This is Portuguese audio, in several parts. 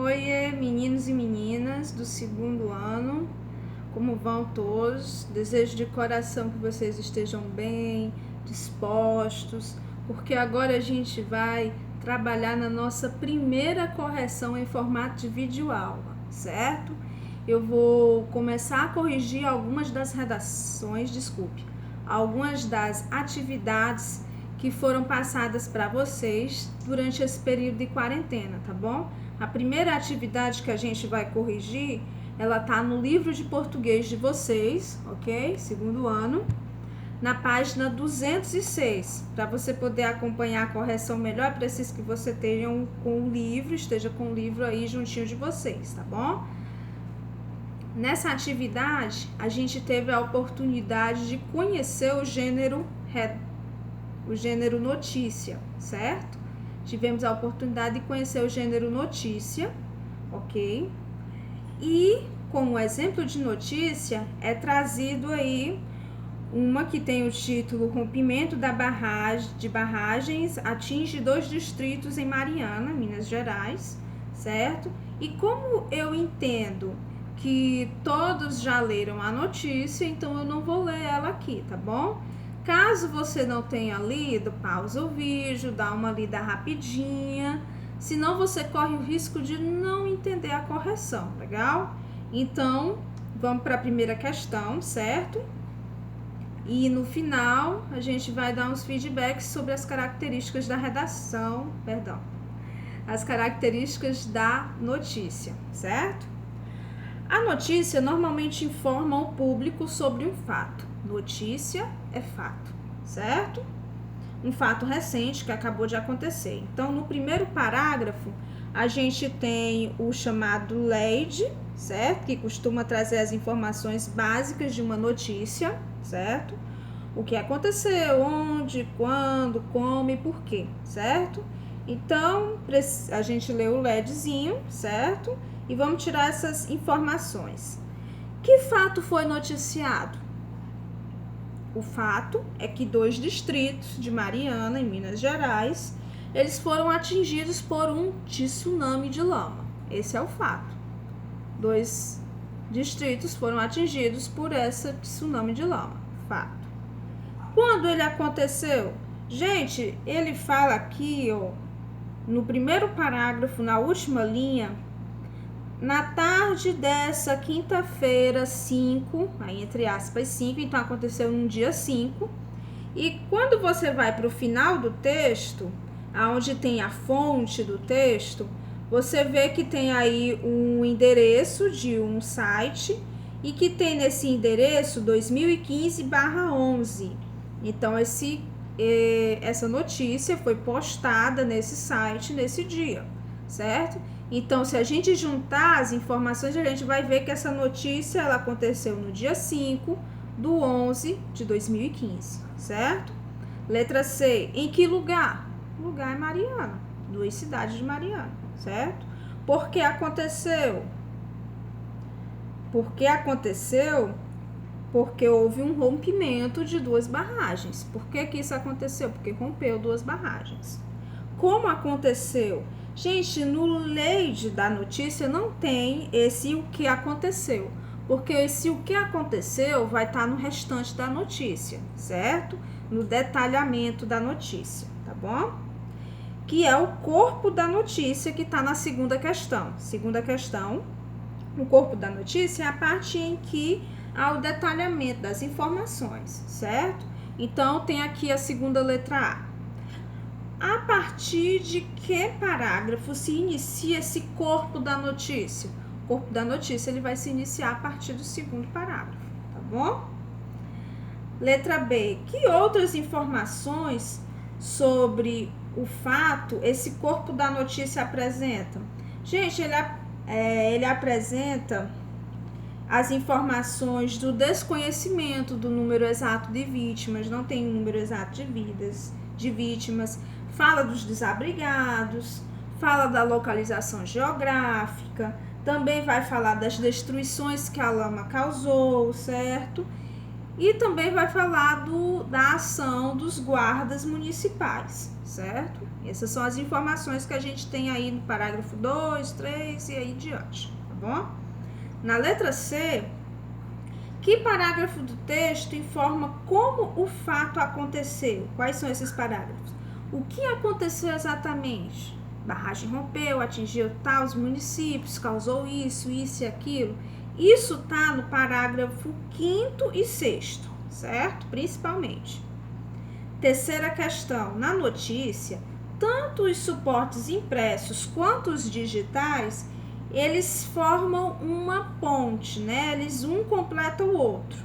Oiê, meninos e meninas do segundo ano, como vão todos? Desejo de coração que vocês estejam bem, dispostos, porque agora a gente vai trabalhar na nossa primeira correção em formato de videoaula, certo? Eu vou começar a corrigir algumas das redações, algumas das atividades que foram passadas para vocês durante esse período de quarentena, tá bom? A primeira atividade que a gente vai corrigir, ela tá no livro de português de vocês, ok? Segundo ano, na página 206, para você poder acompanhar a correção melhor, preciso que você esteja com o livro aí juntinho de vocês, tá bom? Nessa atividade, a gente teve a oportunidade de conhecer o gênero notícia, certo? Tivemos a oportunidade de conhecer o gênero notícia, ok? E como exemplo de notícia é trazido aí uma que tem o título Rompimento de barragens atinge 2 distritos em Mariana, Minas Gerais, certo? E como eu entendo que todos já leram a notícia, então eu não vou ler ela aqui, tá bom? Caso você não tenha lido, pausa o vídeo, dá uma lida rapidinha, senão você corre o risco de não entender a correção, legal? Então, vamos para a primeira questão, certo? E no final, a gente vai dar uns feedbacks sobre as características da redação, as características da notícia, certo? A notícia normalmente informa o público sobre um fato. Notícia é fato, certo? Um fato recente que acabou de acontecer. Então, no primeiro parágrafo, a gente tem o chamado lead, certo? Que costuma trazer as informações básicas de uma notícia, certo? O que aconteceu, onde, quando, como e por quê, certo? Então, a gente lê o leadzinho, certo? E vamos tirar essas informações. Que fato foi noticiado? O fato é que 2 distritos de Mariana, em Minas Gerais, eles foram atingidos por um tsunami de lama. Esse é o fato. 2 distritos foram atingidos por essa tsunami de lama. Fato. Quando ele aconteceu? Gente, ele fala aqui, ó, no primeiro parágrafo, na última linha, na tarde dessa quinta-feira, 5, aí entre aspas 5, então aconteceu no dia 5. E quando você vai para o final do texto, aonde tem a fonte do texto, você vê que tem aí um endereço de um site e que tem nesse endereço 2015/11. Então, essa notícia foi postada nesse site nesse dia, certo? Então, se a gente juntar as informações, a gente vai ver que essa notícia ela aconteceu no dia 5/11/2015, certo? Letra C. Em que lugar? O lugar é Mariana, 2 cidades de Mariana, certo? Por que aconteceu? Porque houve um rompimento de 2 barragens. Por que isso aconteceu? Porque rompeu 2 barragens. Como aconteceu? Gente, no lead da notícia não tem esse o que aconteceu, porque esse o que aconteceu vai estar no restante da notícia, certo? No detalhamento da notícia, tá bom? Que é o corpo da notícia que está na segunda questão. Segunda questão, o corpo da notícia é a parte em que há o detalhamento das informações, certo? Então, tem aqui a segunda letra A. A partir de que parágrafo se inicia esse corpo da notícia? O corpo da notícia ele vai se iniciar a partir do segundo parágrafo, tá bom? Letra B. Que outras informações sobre o fato esse corpo da notícia apresenta? Gente, ele apresenta as informações do desconhecimento do número exato de vítimas, não tem um número exato de vítimas, fala dos desabrigados, fala da localização geográfica, também vai falar das destruições que a lama causou, certo? e também vai falar da ação dos guardas municipais, certo? Essas são as informações que a gente tem aí no parágrafo 2, 3 e aí diante, tá bom? Na letra C, que parágrafo do texto informa como o fato aconteceu? Quais são esses parágrafos? O que aconteceu exatamente? Barragem rompeu, atingiu tais municípios, causou isso e aquilo. Isso tá no parágrafo 5º e 6º, certo? Principalmente. Terceira questão, na notícia, tanto os suportes impressos quanto os digitais, eles formam uma ponte, né? Eles um completa o outro,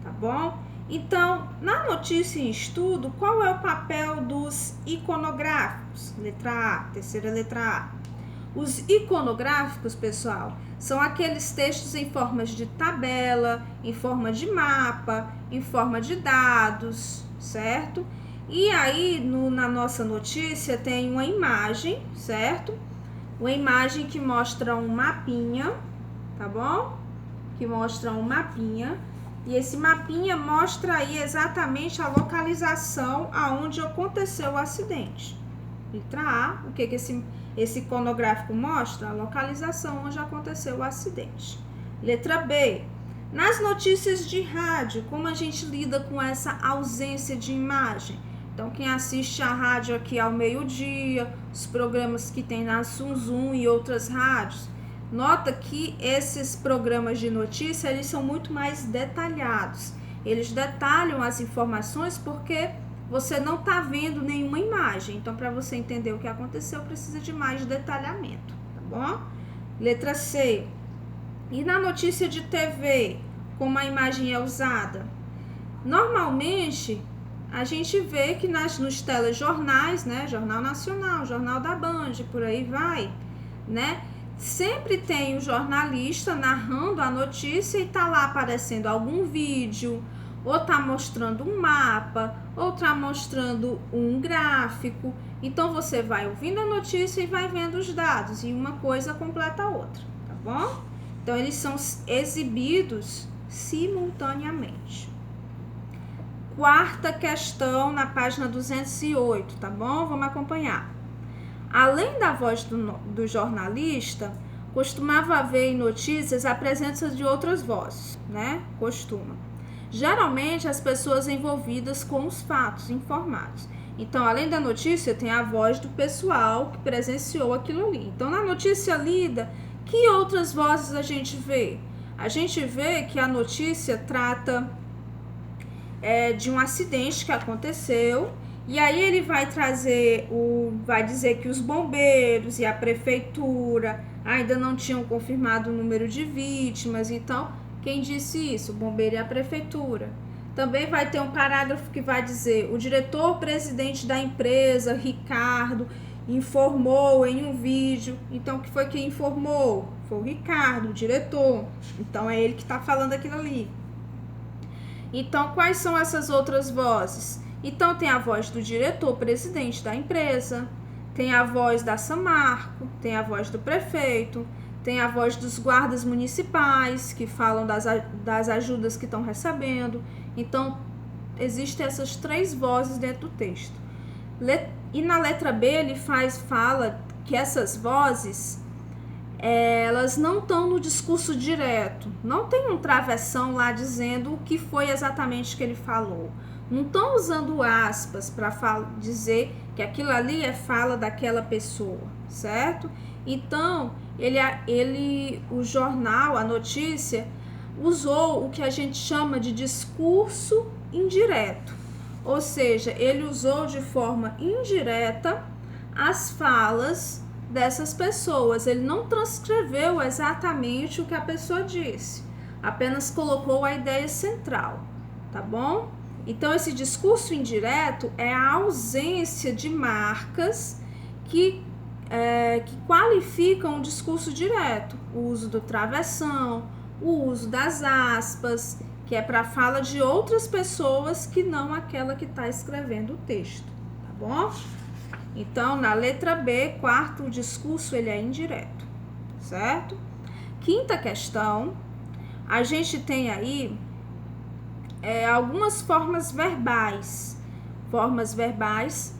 tá bom? Então, na notícia em estudo, qual é o papel dos iconográficos? Letra A, terceira letra A. Os iconográficos, pessoal, são aqueles textos em formas de tabela, em forma de mapa, em forma de dados, certo? E aí, na nossa notícia, tem uma imagem, certo? Uma imagem que mostra um mapinha, tá bom? Que mostra um mapinha. E esse mapinha mostra aí exatamente a localização aonde aconteceu o acidente. Letra A, o que esse iconográfico mostra? A localização onde aconteceu o acidente. Letra B, nas notícias de rádio, como a gente lida com essa ausência de imagem? Então, quem assiste a rádio aqui ao meio-dia, os programas que tem na Zum e outras rádios, nota que esses programas de notícia, eles são muito mais detalhados. Eles detalham as informações porque você não está vendo nenhuma imagem. Então, para você entender o que aconteceu, precisa de mais detalhamento, tá bom? Letra C. E na notícia de TV, como a imagem é usada? Normalmente, a gente vê que nos telejornais, né? Jornal Nacional, Jornal da Band, por aí vai, né? Sempre tem o jornalista narrando a notícia e tá lá aparecendo algum vídeo, ou tá mostrando um mapa, ou tá mostrando um gráfico. Então, você vai ouvindo a notícia e vai vendo os dados, e uma coisa completa a outra, tá bom? Então, eles são exibidos simultaneamente. Quarta questão na página 208, tá bom? Vamos acompanhar. Além da voz do jornalista, costumava haver em notícias a presença de outras vozes, né? Costuma. Geralmente, as pessoas envolvidas com os fatos informados. Então, além da notícia, tem a voz do pessoal que presenciou aquilo ali. Então, na notícia lida, que outras vozes a gente vê? A gente vê que a notícia trata de um acidente que aconteceu, e aí ele vai dizer que os bombeiros e a prefeitura ainda não tinham confirmado o número de vítimas. Então, quem disse isso? O bombeiro e a prefeitura. Também vai ter um parágrafo que vai dizer: o diretor-presidente da empresa, Ricardo, informou em um vídeo. Então, que foi quem informou? Foi o Ricardo, o diretor. Então, é ele que está falando aquilo ali. Então, quais são essas outras vozes? Então, tem a voz do diretor-presidente da empresa, tem a voz da Samarco, tem a voz do prefeito, tem a voz dos guardas municipais, que falam das ajudas que estão recebendo. Então, existem essas 3 vozes dentro do texto. E na letra B, ele fala que essas vozes, elas não estão no discurso direto. Não tem um travessão lá dizendo o que foi exatamente que ele falou. Não estão usando aspas para dizer que aquilo ali é fala daquela pessoa, certo? Então, o jornal, a notícia, usou o que a gente chama de discurso indireto. Ou seja, ele usou de forma indireta as falas dessas pessoas. Ele não transcreveu exatamente o que a pessoa disse, apenas colocou a ideia central, tá bom? Então, esse discurso indireto é a ausência de marcas que qualificam o discurso direto. O uso do travessão, o uso das aspas, que é para fala de outras pessoas que não aquela que está escrevendo o texto, tá bom? Então, na letra B, quarto, o discurso ele é indireto, certo? Quinta questão, a gente tem aí algumas formas verbais. Formas verbais,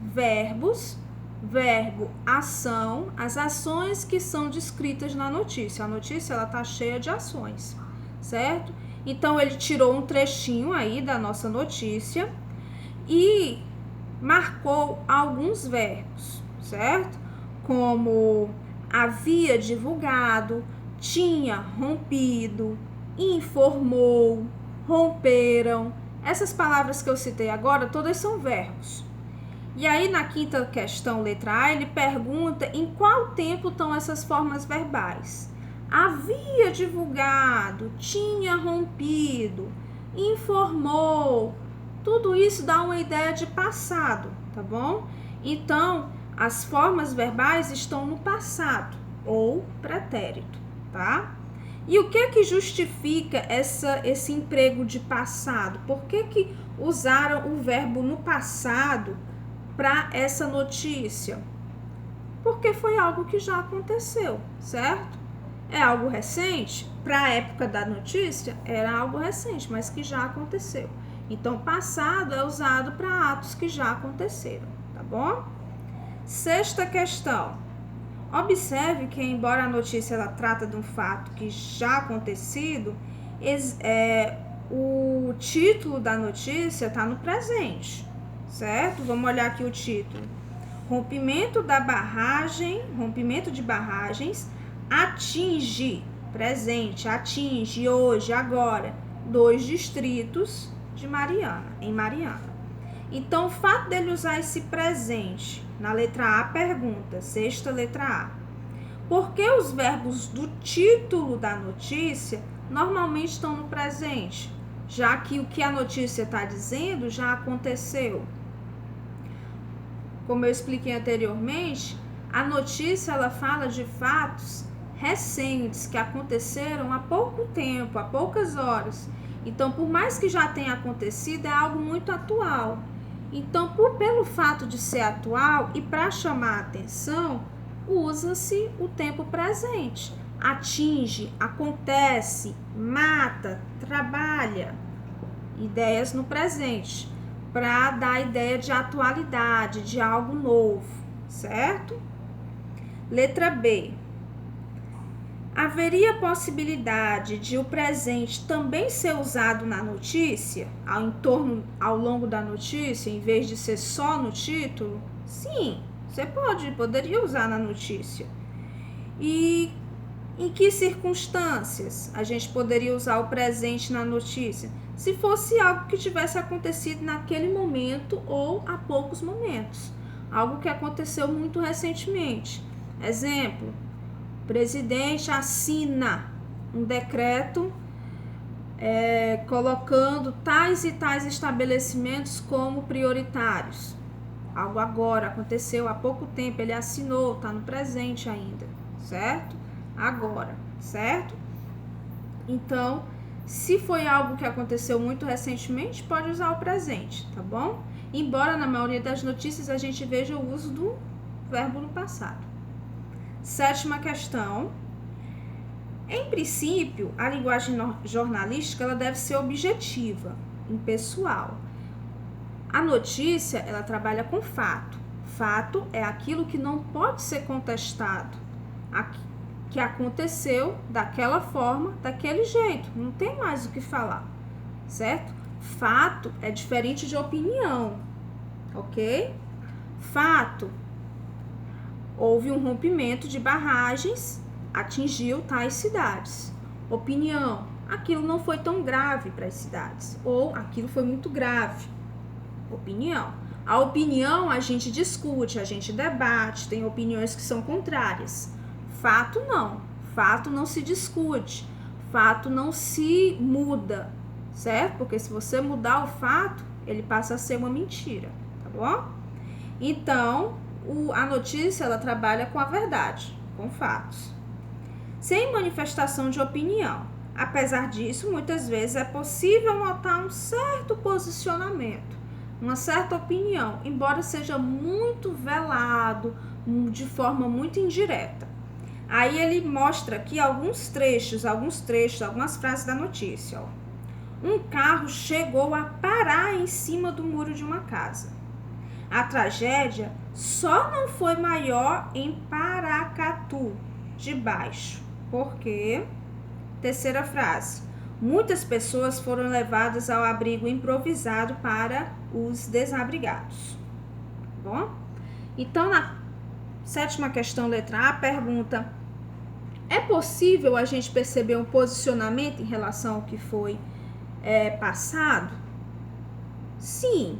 verbos, verbo, ação, as ações que são descritas na notícia. A notícia, ela tá cheia de ações, certo? Então, ele tirou um trechinho aí da nossa notícia e marcou alguns verbos, certo? Como havia divulgado, tinha rompido, informou, romperam. Essas palavras que eu citei agora, todas são verbos. E aí, na quinta questão, letra A, ele pergunta em qual tempo estão essas formas verbais. Havia divulgado, tinha rompido, informou. Tudo isso dá uma ideia de passado, tá bom? Então, as formas verbais estão no passado ou pretérito, tá? E o que justifica esse emprego de passado? Por que usaram o verbo no passado para essa notícia? Porque foi algo que já aconteceu, certo? É algo recente? Para a época da notícia, era algo recente, mas que já aconteceu. Então, passado é usado para atos que já aconteceram, tá bom? Sexta questão. Observe que, embora a notícia ela trata de um fato que já acontecido, o título da notícia está no presente, certo? Vamos olhar aqui o título. Rompimento de barragens atinge, presente, atinge hoje, agora, 2 distritos de Mariana, em Mariana. Então, o fato dele usar esse presente, na letra A pergunta, sexta letra A, por que os verbos do título da notícia normalmente estão no presente, já que o que a notícia está dizendo já aconteceu? Como eu expliquei anteriormente, a notícia ela fala de fatos recentes que aconteceram há pouco tempo, há poucas horas. Então, por mais que já tenha acontecido, é algo muito atual. Então, pelo fato de ser atual e para chamar a atenção, usa-se o tempo presente. Atinge, acontece, mata, trabalha. Ideias no presente, para dar a ideia de atualidade, de algo novo, certo? Letra B. Haveria possibilidade de o presente também ser usado na notícia, ao longo da notícia, em vez de ser só no título? Sim, você poderia usar na notícia. E em que circunstâncias a gente poderia usar o presente na notícia? Se fosse algo que tivesse acontecido naquele momento ou há poucos momentos. Algo que aconteceu muito recentemente. Exemplo, o presidente assina um decreto colocando tais e tais estabelecimentos como prioritários. Algo agora, aconteceu há pouco tempo, ele assinou, está no presente ainda, certo? Agora, certo? Então, se foi algo que aconteceu muito recentemente, pode usar o presente, tá bom? Embora na maioria das notícias a gente veja o uso do verbo no passado. Sétima questão. Em princípio, a linguagem jornalística ela deve ser objetiva, impessoal. A notícia, ela trabalha com fato. Fato é aquilo que não pode ser contestado, que aconteceu daquela forma, daquele jeito, não tem mais o que falar, certo? Fato é diferente de opinião, ok? Fato, houve um rompimento de barragens, atingiu tais cidades. Opinião, aquilo não foi tão grave para as cidades, ou aquilo foi muito grave. Opinião. A opinião a gente discute, a gente debate, tem opiniões que são contrárias. Fato não. Fato não se discute. Fato não se muda, certo? Porque se você mudar o fato, ele passa a ser uma mentira, tá bom? Então, a notícia, ela trabalha com a verdade, com fatos. Sem manifestação de opinião. Apesar disso, muitas vezes é possível notar um certo posicionamento, uma certa opinião, embora seja muito velado, de forma muito indireta. Aí ele mostra aqui algumas frases da notícia. Ó. Um carro chegou a parar em cima do muro de uma casa. A tragédia só não foi maior em Paracatu, de baixo. Por quê? Terceira frase. Muitas pessoas foram levadas ao abrigo improvisado para os desabrigados. Bom? Então, na sétima questão, letra A, pergunta: é possível a gente perceber um posicionamento em relação ao que foi passado? Sim,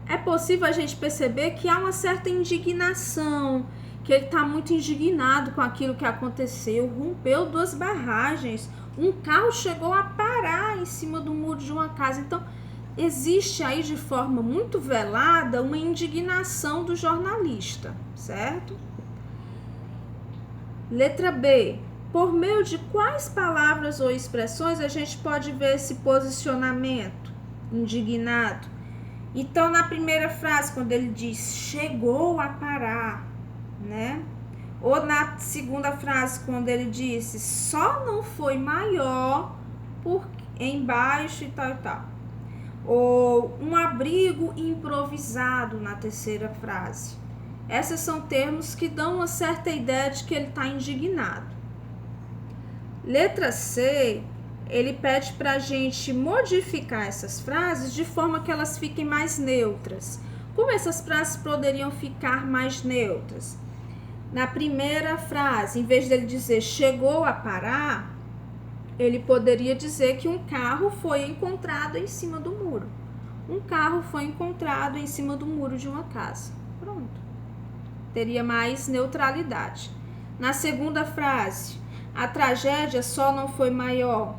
é possível a gente perceber que há uma certa indignação, que ele está muito indignado com aquilo que aconteceu, rompeu 2 barragens, um carro chegou a parar em cima do muro de uma casa. Então, existe aí de forma muito velada uma indignação do jornalista, certo? Letra B. Por meio de quais palavras ou expressões a gente pode ver esse posicionamento indignado? Então, na primeira frase, quando ele diz chegou a parar, né? Ou na segunda frase, quando ele disse só não foi maior por embaixo e tal e tal. Ou um abrigo improvisado na terceira frase. Esses são termos que dão uma certa ideia de que ele está indignado. Letra C, ele pede para a gente modificar essas frases de forma que elas fiquem mais neutras. Como essas frases poderiam ficar mais neutras? Na primeira frase, em vez dele dizer chegou a parar, ele poderia dizer que um carro foi encontrado em cima do muro. Um carro foi encontrado em cima do muro de uma casa. Pronto. Teria mais neutralidade. Na segunda frase, a tragédia só não foi maior.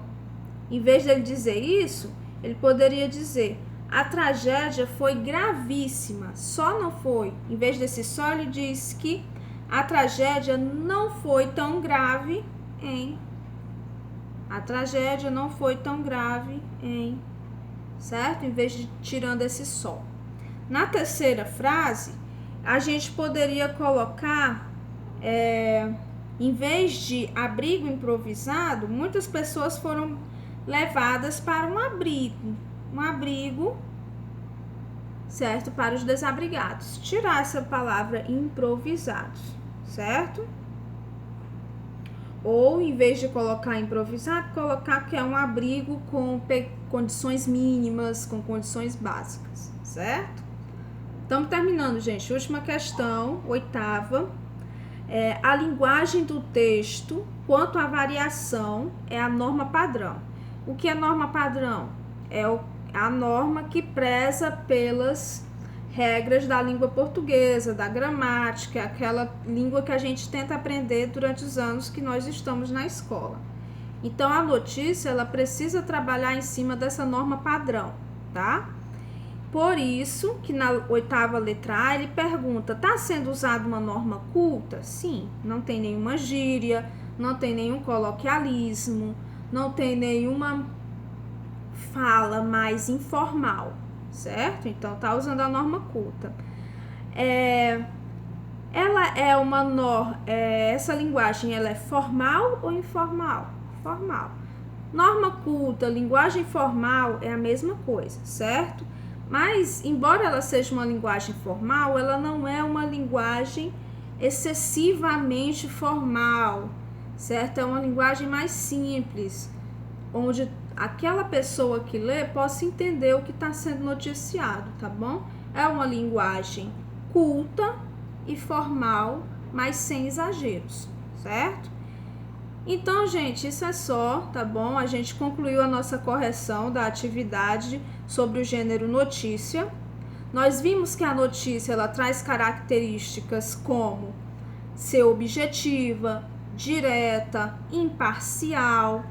Em vez dele dizer isso, ele poderia dizer a tragédia foi gravíssima, só não foi. Em vez desse só, ele diz que a tragédia não foi tão grave em. A tragédia não foi tão grave em. Certo? Em vez de tirando esse só. Na terceira frase, a gente poderia colocar, em vez de abrigo improvisado, muitas pessoas foram levadas para um abrigo, certo? Para os desabrigados. Tirar essa palavra improvisados, certo? Ou, em vez de colocar improvisado, colocar que é um abrigo com condições mínimas, com condições básicas, certo? Estamos terminando, gente. Última questão, 8ª. A linguagem do texto, quanto à variação, é a norma padrão. O que é norma padrão? É a norma que preza pelas regras da língua portuguesa, da gramática, aquela língua que a gente tenta aprender durante os anos que nós estamos na escola. Então, a notícia, ela precisa trabalhar em cima dessa norma padrão, tá? Por isso, que na 8ª letra A, ele pergunta, está sendo usada uma norma culta? Sim, não tem nenhuma gíria, não tem nenhum coloquialismo, não tem nenhuma fala mais informal, certo? Então, está usando a norma culta. Ela é uma norma, essa linguagem, ela é formal ou informal? Formal. Norma culta, linguagem formal é a mesma coisa, certo? Mas, embora ela seja uma linguagem formal, ela não é uma linguagem excessivamente formal, certo? É uma linguagem mais simples, onde aquela pessoa que lê possa entender o que está sendo noticiado, tá bom? É uma linguagem culta e formal, mas sem exageros, certo? Então, gente, isso é só, tá bom? A gente concluiu a nossa correção da atividade sobre o gênero notícia. Nós vimos que a notícia, ela traz características como ser objetiva, direta, imparcial,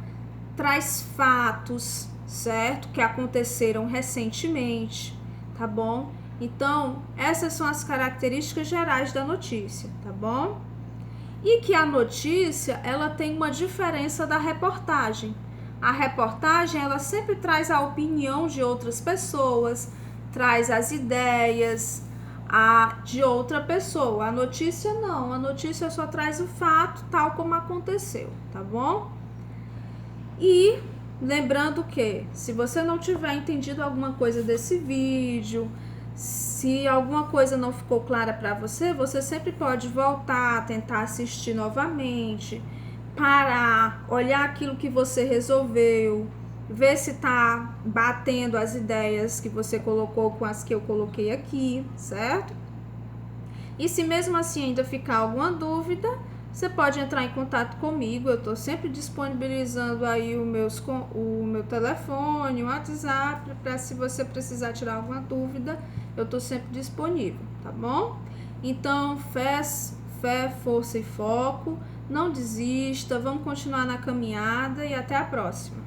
traz fatos, certo? Que aconteceram recentemente, tá bom? Então, essas são as características gerais da notícia, tá bom? E que a notícia, ela tem uma diferença da reportagem. A reportagem, ela sempre traz a opinião de outras pessoas, traz as ideias de outra pessoa. A notícia não, a notícia só traz o fato tal como aconteceu, tá bom? E Lembrando que, se você não tiver entendido alguma coisa desse vídeo, se alguma coisa não ficou clara para você, você sempre pode voltar, tentar assistir novamente, parar, olhar aquilo que você resolveu, ver se tá batendo as ideias que você colocou com as que eu coloquei aqui, certo? E se mesmo assim ainda ficar alguma dúvida, você pode entrar em contato comigo. Eu estou sempre disponibilizando aí o meu telefone, o WhatsApp, para se você precisar tirar alguma dúvida, eu estou sempre disponível, tá bom? Então, fé, força e foco, não desista, vamos continuar na caminhada e até a próxima.